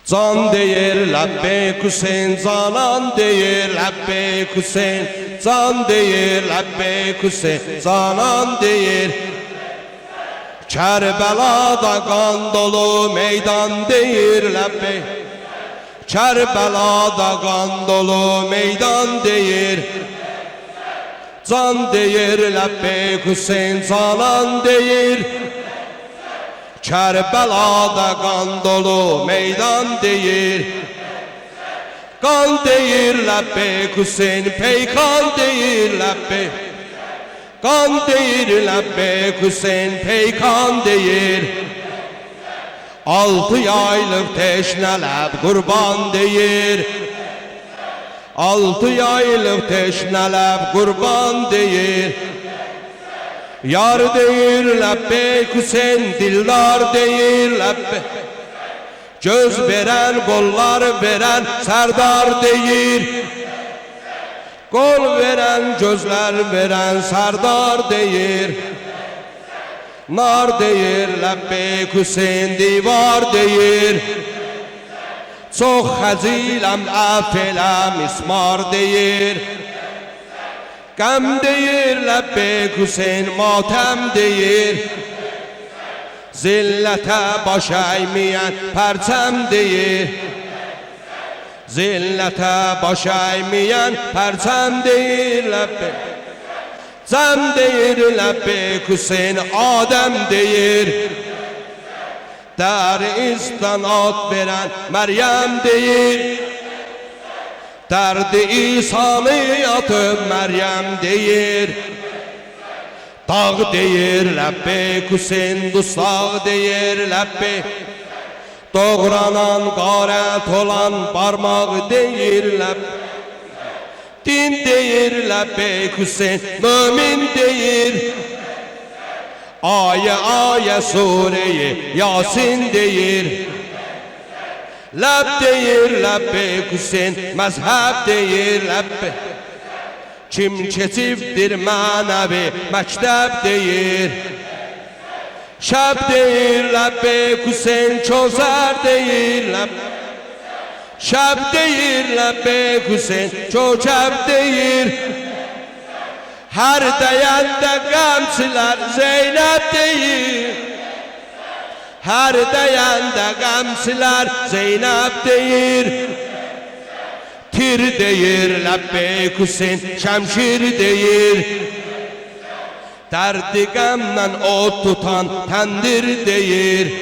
Can deyir Lebbeyk Hüseyin, canan deyir Lebbeyk Hüseyin, can deyir Lebbeyk Hüseyin, canan deyir. Kerbela'da kan dolu meydan deyir Lebbeyk, Kerbela'da kan dolu meydan deyir. Can deyir Lebbeyk Hüseyin, canan deyir. Kerbela'da kan dolu meydan deyir. Kan deyir Lebbeyk Hüseyin, peykan deyir Lebbeyk. Kan deyir Lebbeyk Hüseyin, peykan deyir. 6 aylık teşnelep kurban deyir. 6 aylık teşnelep kurban deyir. Yar deyir Lebbeyk Hüseyin, dildar deyir Lebbeyk. Göz veren, kollar veren serdar deyir. Kol veren, gözler veren serdar deyir. Nar deyir Lebbeyk Hüseyin, divar deyir. Çok xəciləm, əf elə mismar deyir. Qəm deyir Lebbeyk Hüseyin, matəm deyir. Zillətə baş əyməyən pərçəm deyir. Zillətə baş əyməyən pərçəm deyir Lebbeyk. Cəm deyir Lebbeyk Hüseyin, Adəm deyir. Dər istanat verən Məryəm deyir. Dərdi İsa'nı atıp Məryəm deyir. Dağ deyir Lebbeyk Hüseyin, dustaq deyir Lebbeyk. Doğranan qarət olan parmaq deyir Lebbeyk. Din deyir Lebbeyk Hüseyin, mömin deyir. Aye Sure-i Yasin deyir. Leb deyir Lebbeyk Hüseyin, məzhəb deyir Lebbeyk. Kim keçibdir mənəvi məktəb deyir. Şəb deyir Lebbeyk Hüseyin, közər deyir Lebbeyk. Şəb deyir Lebbeyk Hüseyin, kökəb deyir. Hər deyəndə qəmçilər Zeynəb deyir. Hər deyəndə qəmçilər Zeynəb deyir. Tir deyir Lebbeyk Hüseyin, şəmşir deyir. Dərdi qəmdən od tutan təndir deyir.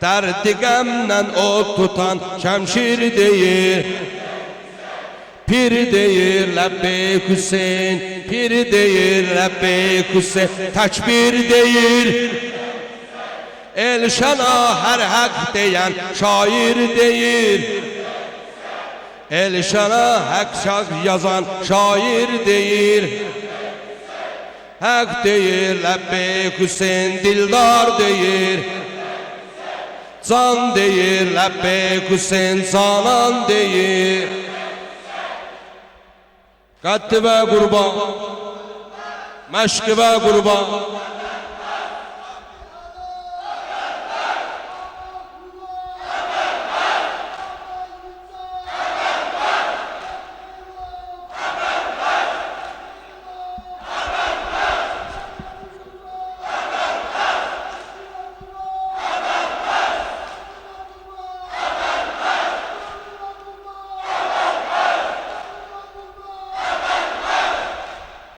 Dərdi qəmdən od tutan şəmşir deyir. Pir deyir Lebbeyk Hüseyin, pir deyir Lebbeyk Hüseyin, təkbir deyir. Elşana hər haq deyən şair deyir. Elşana haq şaq yazan şair deyir. Haq deyir Lebbeyk Hüseyin, dildar deyir. Can deyir Lebbeyk Hüseyin, canan deyir. Qətli və qurban, məşqi və qurban.